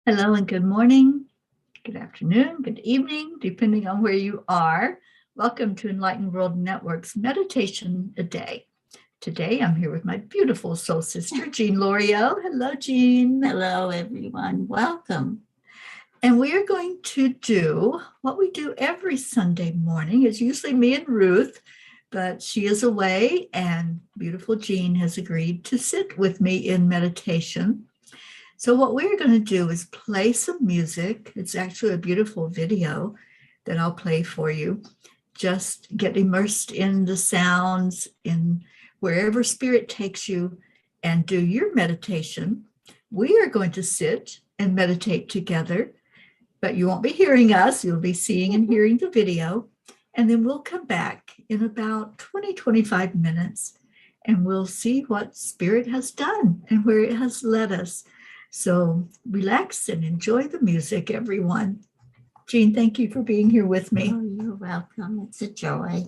Hello and good morning, good afternoon, good evening, depending on where you are. Welcome to Enlightened World Network's Meditation a Day. Today I'm here with my beautiful soul sister, Jean Lorio. Hello, Jean. Hello, everyone. Welcome. And we are going to do what we do every Sunday morning. It's usually me and Ruth, but she is away, and beautiful Jean has agreed to sit with me in meditation. So, what we're going to do is play some music. It's actually a beautiful video that I'll play for you. Just get immersed in the sounds, in wherever spirit takes you, and do your meditation. We are going to sit and meditate together, but you won't be hearing us. You'll be seeing and hearing the video. And then we'll come back in about 20-25 minutes and we'll see what spirit has done and where it has led us. So relax and enjoy the music, everyone. Jean, thank you for being here with me. Oh, you're welcome. It's a joy.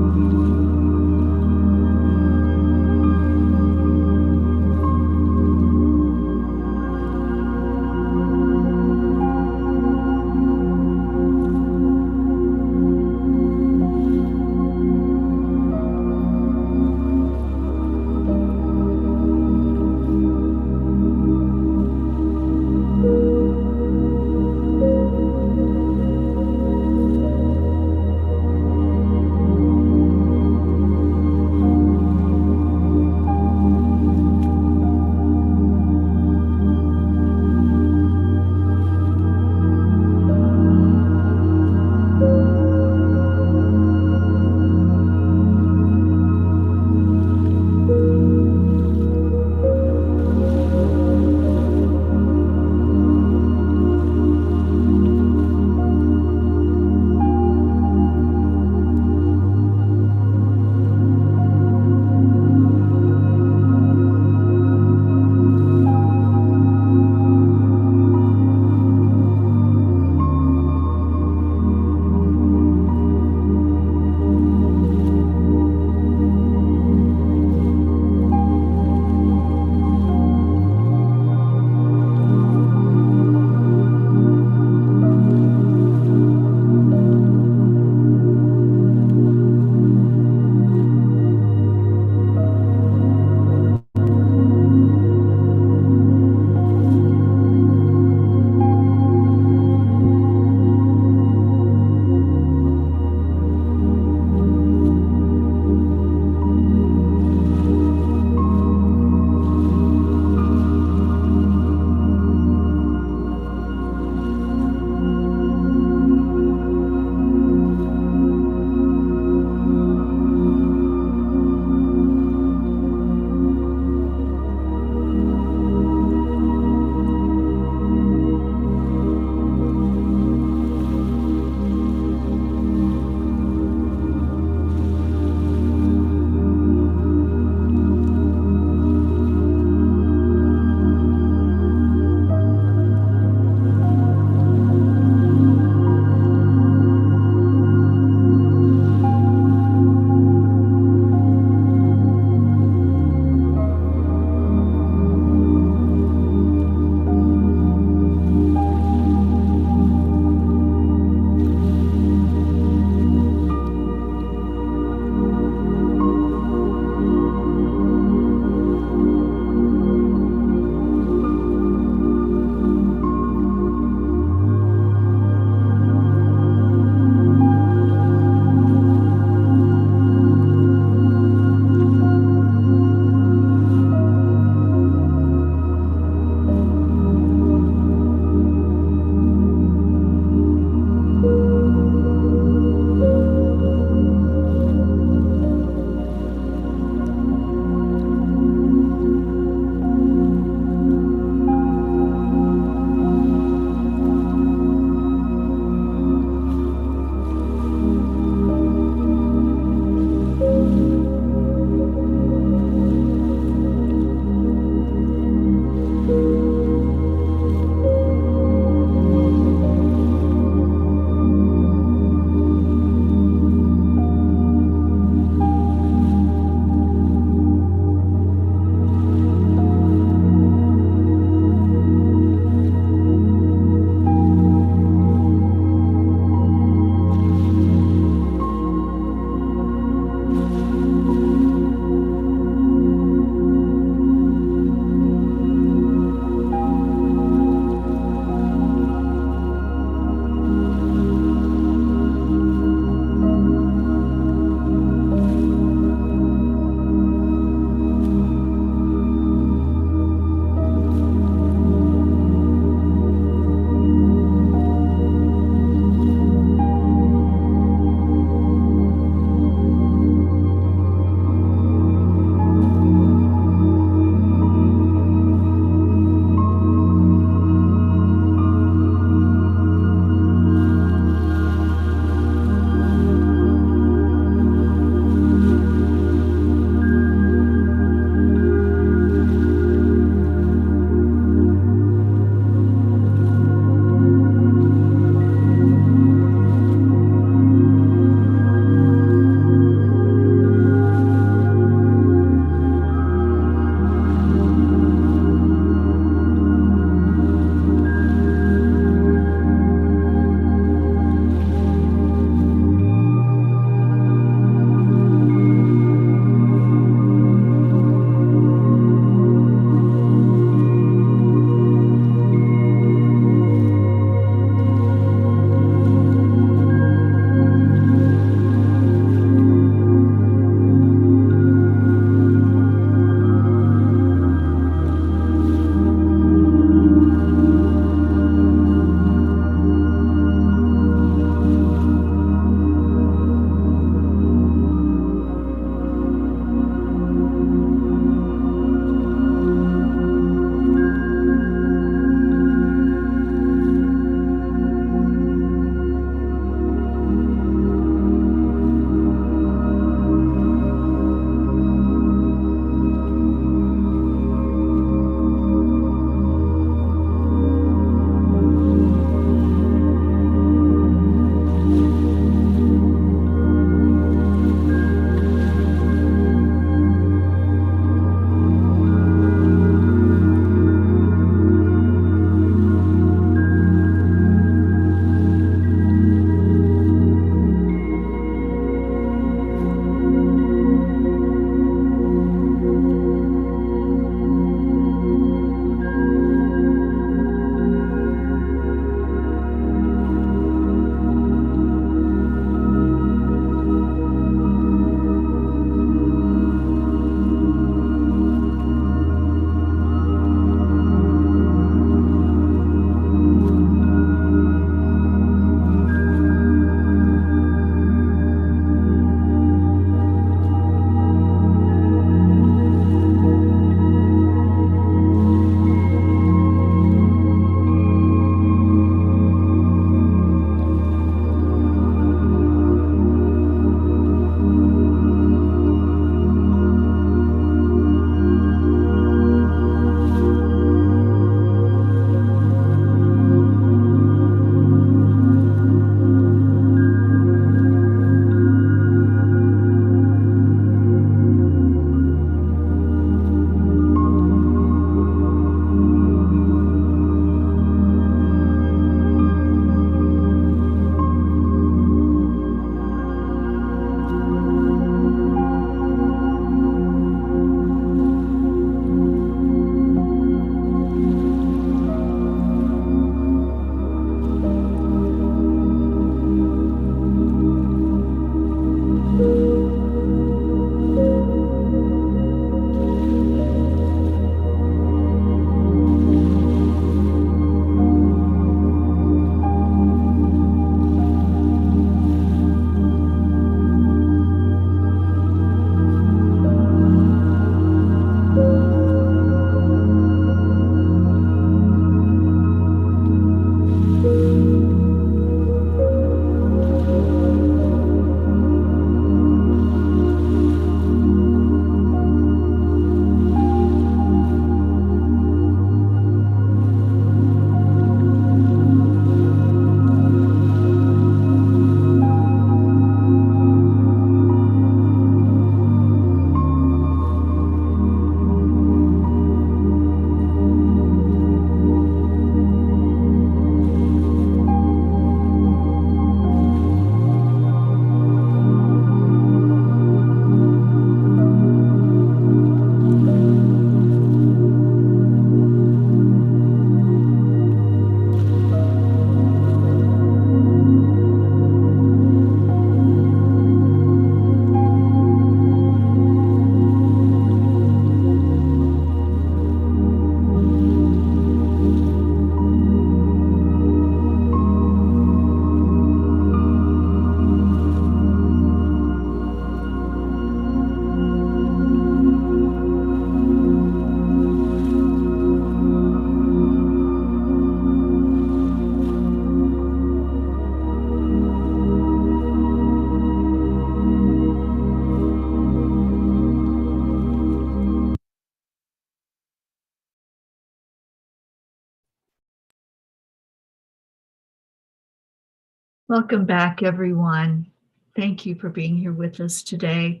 Welcome back, everyone. Thank you for being here with us today.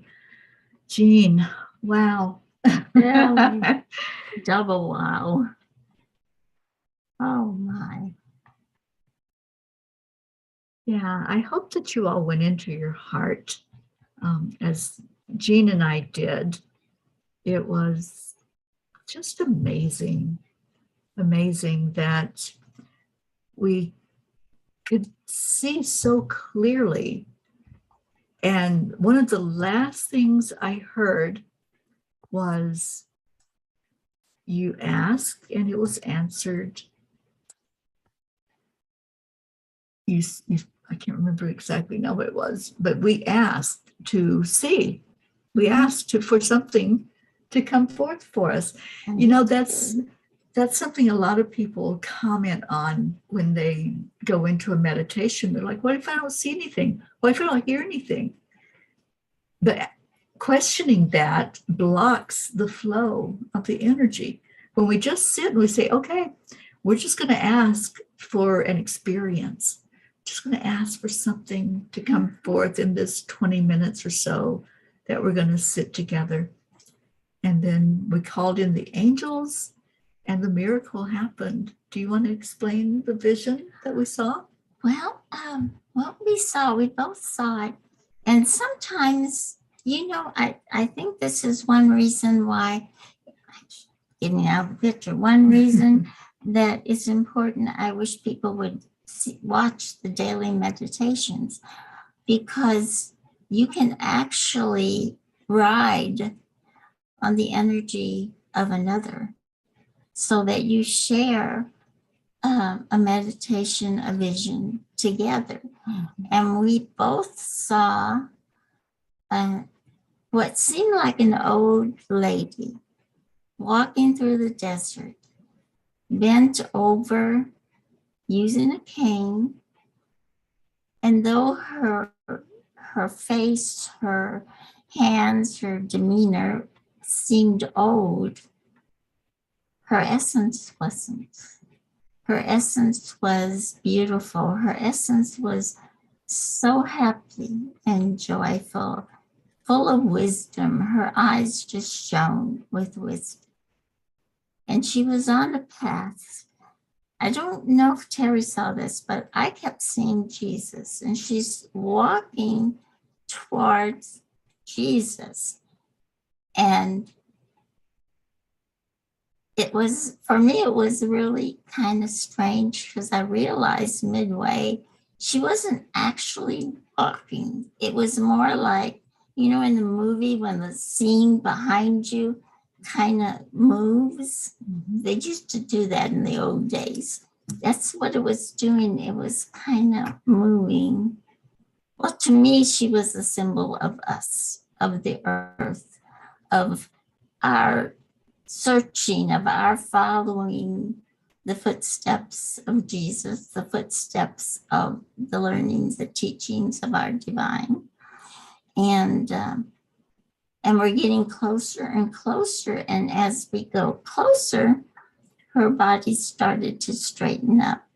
Jean, wow. Yeah, double wow. Oh my. Yeah, I hope that you all went into your heart as Jean and I did. It was just amazing, amazing that we could see so clearly. And one of the last things I heard was you asked and it was answered. You I can't remember exactly now what it was, but we asked to see. We asked for something to come forth for us. You know, that's something a lot of people comment on when they go into a meditation. They're like, what if I don't see anything? What if I don't hear anything? But questioning that blocks the flow of the energy. When we just sit and we say, okay, we're just going to ask for an experience, just going to ask for something to come forth in this 20 minutes or so that we're going to sit together. And then we called in the angels and the miracle happened. Do you want to explain the vision that we saw? Well, what we saw, we both saw it. And sometimes, I think this is one reason why, getting out of the picture, one reason that it's important, I wish people would watch the daily meditations, because you can actually ride on the energy of another so that you share a meditation, a vision together. And we both saw uh, what seemed like an old lady walking through the desert, bent over, using a cane. And though her face, her hands, her demeanor seemed old, her essence wasn't. Her essence was beautiful. Her essence was so happy and joyful, full of wisdom. Her eyes just shone with wisdom. And she was on a path. I don't know if Teri saw this, but I kept seeing Jesus, and she's walking towards Jesus. And for me, it was really kind of strange because I realized midway she wasn't actually walking. It was more like, in the movie when the scene behind you kind of moves. They used to do that in the old days. That's what it was doing. It was kind of moving. Well, to me, she was a symbol of us, of the earth, of our searching, of our following the footsteps of Jesus, the footsteps of the learnings, the teachings of our divine. And we're getting closer and closer. And as we go closer, her body started to straighten up.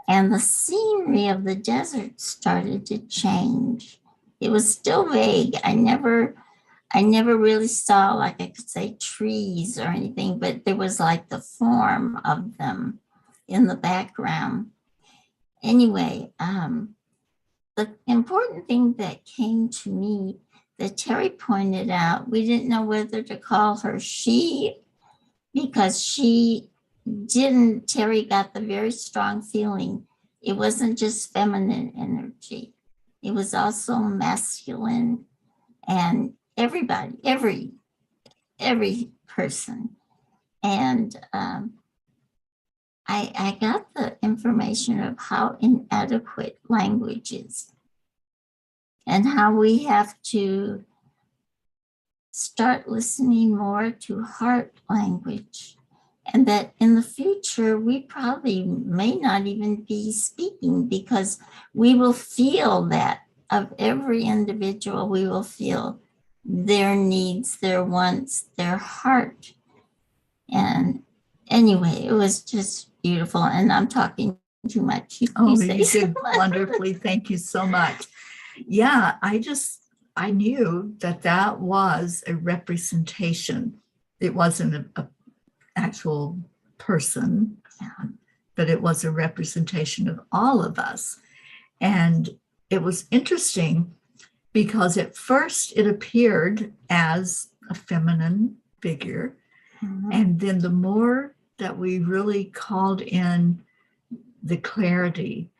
And the scenery of the desert started to change. It was still vague. I never really saw, like I could say, trees or anything, but there was like the form of them in the background. Anyway, the important thing that came to me that Teri pointed out, we didn't know whether to call her she, because she didn't, Teri got the very strong feeling it wasn't just feminine energy. It was also masculine, and everybody, every person. And I got the information of how inadequate language is and how we have to start listening more to heart language. And that in the future, we probably may not even be speaking, because we will feel that of every individual, we will feel their needs, their wants, their heart. And anyway, it was just beautiful. And I'm talking too much. You Oh, say you so did much. wonderfully. Thank you so much. Yeah, I knew that that was a representation. It wasn't a actual person, but it was a representation of all of us. And it was interesting because at first it appeared as a feminine figure. Mhm. And then the more that we really called in the clarity,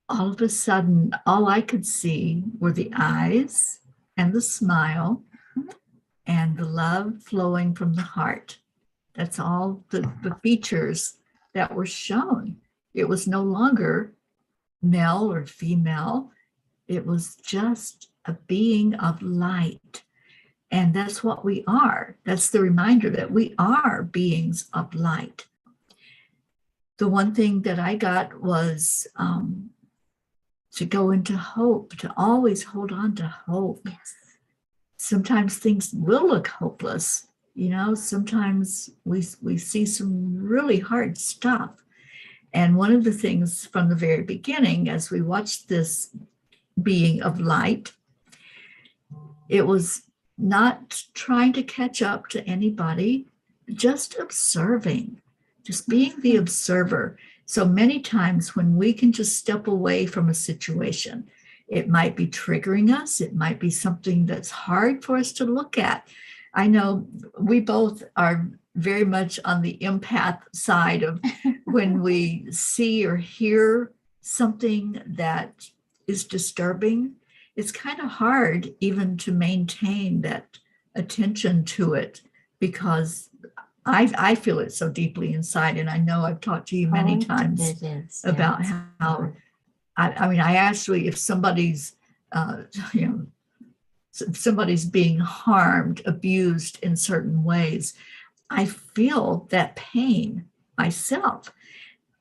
all of a sudden, all I could see were the eyes and the smile and the love flowing from the heart. That's all the features that were shown. It was no longer male or female. It was just a being of light. And that's what we are. That's the reminder that we are beings of light. The one thing that I got was to go into hope, to always hold on to hope. Yes. Sometimes things will look hopeless. Sometimes we see some really hard stuff. And one of the things from the very beginning, as we watched this being of light, it was not trying to catch up to anybody, just observing, just being the observer. So many times when we can just step away from a situation, it might be triggering us. It might be something that's hard for us to look at. I know we both are very much on the empath side of when we see or hear something that is disturbing, it's kind of hard even to maintain that attention to it because I feel it so deeply inside. And I know I've talked to you many times about how, I mean, I actually, if somebody's, you know, if somebody's being harmed, abused in certain ways, I feel that pain myself.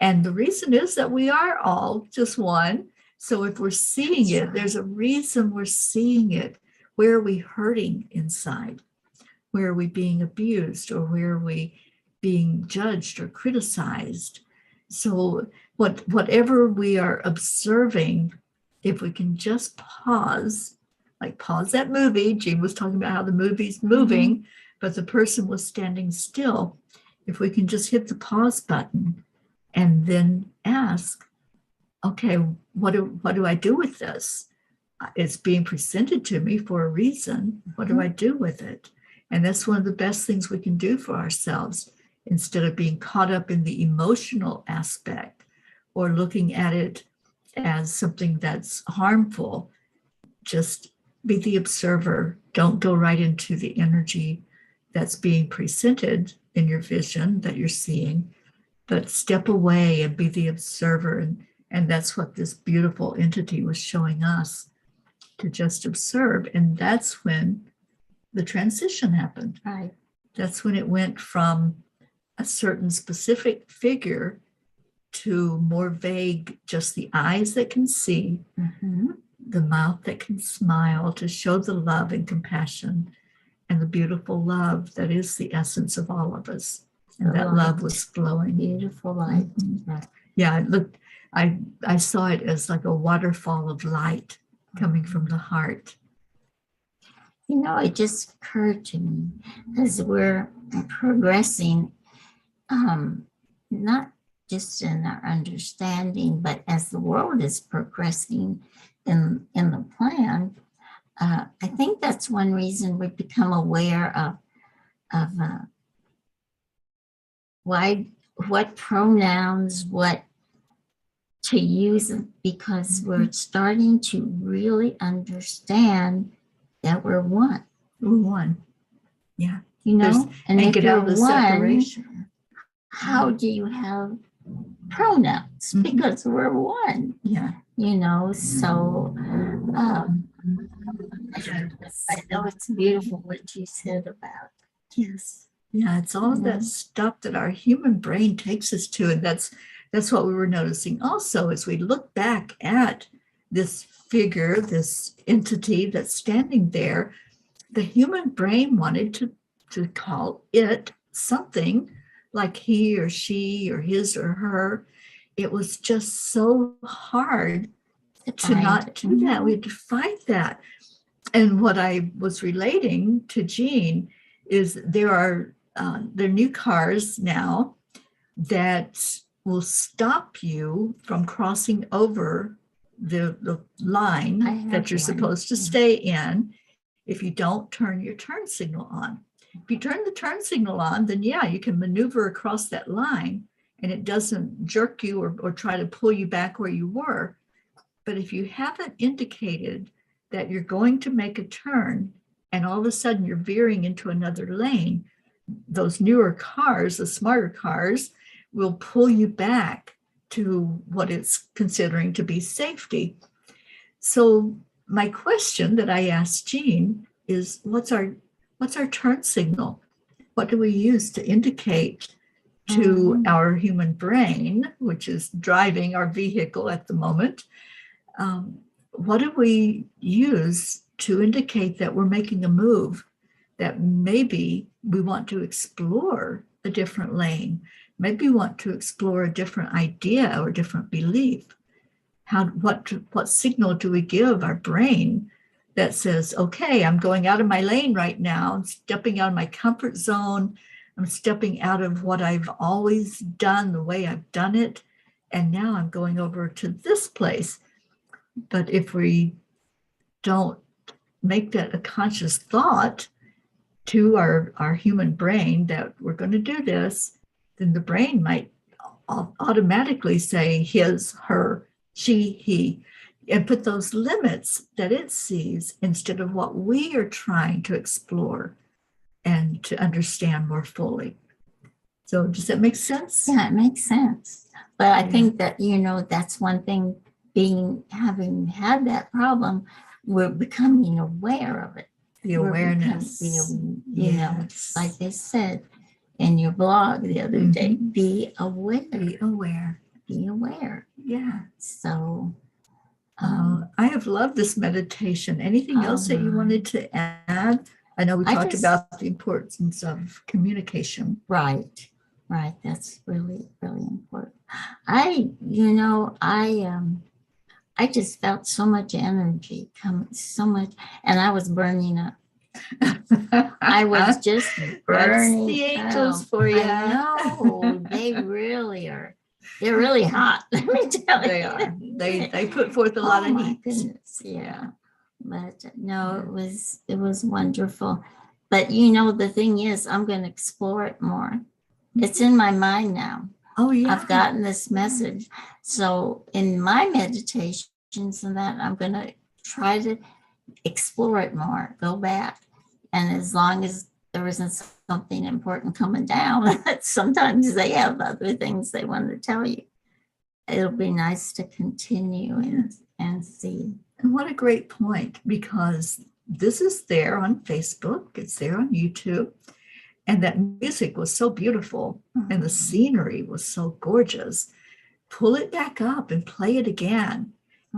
And the reason is that we are all just one. So if we're seeing it, there's a reason we're seeing it. Where are we hurting inside? Where are we being abused, or where are we being judged or criticized? So whatever we are observing, if we can just pause, like pause that movie. Jean was talking about how the movie's moving, but the person was standing still. If we can just hit the pause button and then ask, okay, what do I do with this? It's being presented to me for a reason. What do I do with it? And that's one of the best things we can do for ourselves, instead of being caught up in the emotional aspect or looking at it as something that's harmful. Just be the observer. Don't go right into the energy that's being presented in your vision that you're seeing, but step away and be the observer. And that's what this beautiful entity was showing us, to just observe. And that's when the transition happened. Right. That's when it went from a certain specific figure to more vague, just the eyes that can see, the mouth that can smile, to show the love and compassion and the beautiful love that is the essence of all of us. And The that light. love was flowing. Beautiful light. Right. Yeah, it looked, I saw it as like a waterfall of light coming from the heart. You know, it just occurred to me as we're progressing, not just in our understanding, but as the world is progressing in the plan, I think that's one reason we become aware of what pronouns, what to use, because we're starting to really understand that we're one. We're one. Yeah. You know, and if get you're out of the one, separation. how do you have pronouns? Because we're one. Yeah. You know, so I know it's beautiful what you said about. Yes. Yeah, it's all that stuff that our human brain takes us to. And that's what we were noticing also as we look back at this figure, this entity that's standing there. The human brain wanted to call it something like he or she or his or her. it was just so hard to not do that. We had to fight that. And what I was relating to Jean is there are new cars now that will stop you from crossing over the line that you're supposed to stay in if you don't turn your turn signal on. If you turn the turn signal on, then yeah, you can maneuver across that line and it doesn't jerk you or try to pull you back where you were. But if you haven't indicated that you're going to make a turn and all of a sudden you're veering into another lane, those newer cars, the smarter cars, will pull you back to what it's considering to be safety. So my question that I asked Jean is, what's our turn signal? What do we use to indicate to our human brain, which is driving our vehicle at the moment? What do we use to indicate that we're making a move, that maybe we want to explore a different lane, maybe we want to explore a different idea or a different belief? What signal do we give our brain that says, okay, I'm going out of my lane right now, I'm stepping out of my comfort zone, I'm stepping out of what I've always done, the way I've done it, and now I'm going over to this place. But if we don't make that a conscious thought to our human brain that we're going to do this, then the brain might automatically say his, her, she, he, and put those limits that it sees instead of what we are trying to explore and to understand more fully. So does that make sense? Yeah, it makes sense. But I think that, that's one thing, having had that problem, we're becoming aware of it. The awareness. Like they said in your blog the other day, be aware. Be aware. Be aware. Yeah. So I have loved this meditation. Anything else that you wanted to add? I know we talked about the importance of communication. Right. That's really, really important. I just felt so much energy coming, so much, and I was burning up. I was just burning. That's the angels for you. I know, they really are. They're really hot. Let me tell you. They are. They put forth a lot of heat. Goodness, yeah. But no, it was wonderful. But the thing is, I'm going to explore it more. It's in my mind now. Oh, yeah. I've gotten this message. So in my meditations and that, I'm going to try to explore it more, go back. And as long as there isn't something important coming down, sometimes they have other things they want to tell you. It'll be nice to continue and see. And what a great point, because this is there on Facebook, it's there on YouTube. And that music was so beautiful and the scenery was so gorgeous. Pull it back up and play it again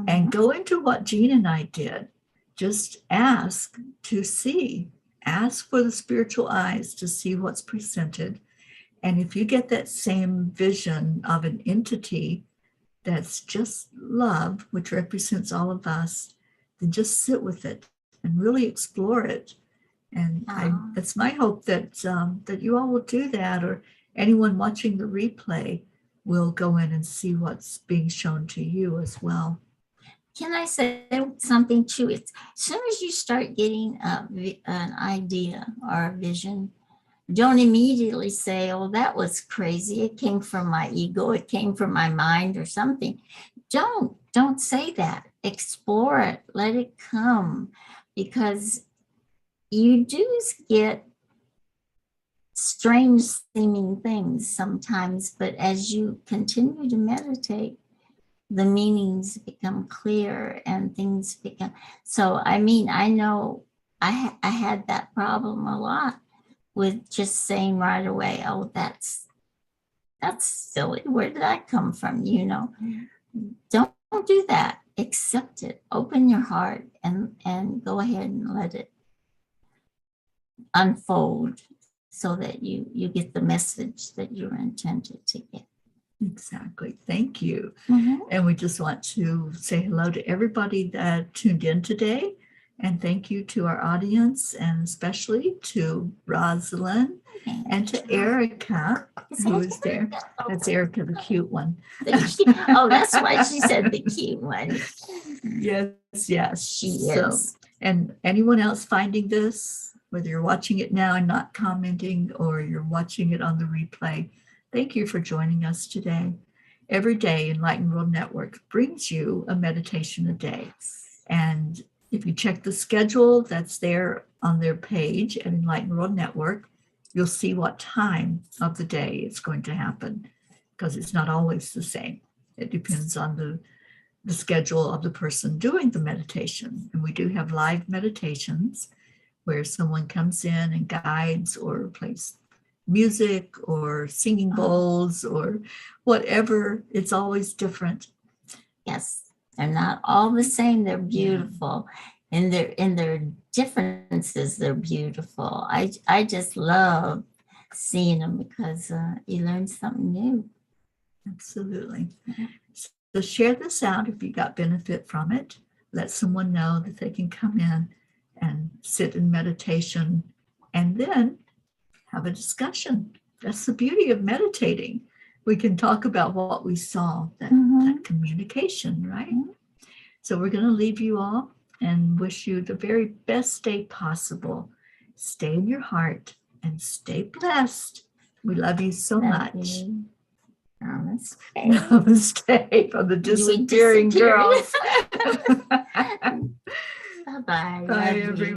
and go into what Jean and I did. Just ask to see, ask for the spiritual eyes to see what's presented. And if you get that same vision of an entity that's just love, which represents all of us, then just sit with it and really explore it. And it's my hope that that you all will do that, or anyone watching the replay will go in and see what's being shown to you as well. Can I say something too? It's as soon as you start getting an idea or a vision, don't immediately say, "Oh, that was crazy. It came from my ego. It came from my mind or something." Don't say that. Explore it. Let it come, because you do get strange seeming things sometimes, but as you continue to meditate, the meanings become clear and things become. So, I know I had that problem a lot with just saying right away, "Oh, that's silly. Where did that come from?" Don't do that. Accept it. Open your heart and go ahead and let it unfold so that you get the message that you're intended to get. Exactly. Thank you. Mhm. And we just want to say hello to everybody that tuned in today. And thank you to our audience, and especially to Rosalind and to Erica, who is there. That's Erica, the cute one. Oh, that's why she said the cute one. Yes, yes. She is. And anyone else finding this, whether you're watching it now and not commenting, or you're watching it on the replay, thank you for joining us today. Every day, Enlightened World Network brings you a meditation a day. And if you check the schedule that's there on their page at Enlightened World Network, you'll see what time of the day it's going to happen, because it's not always the same. It depends on the schedule of the person doing the meditation. And we do have live meditations where someone comes in and guides or plays music or singing bowls or whatever. It's always different. Yes, they're not all the same. They're beautiful. And their differences, they're beautiful. I just love seeing them because you learn something new. Absolutely. So share this out if you got benefit from it. Let someone know that they can come in and sit in meditation and then have a discussion. That's the beauty of meditating. We can talk about what we saw, that communication, right? So we're going to leave you all and wish you the very best day possible. Stay in your heart and stay blessed. We love you so much. Namaste. Namaste from the disappearing girls. Bye-bye. Bye, everyone.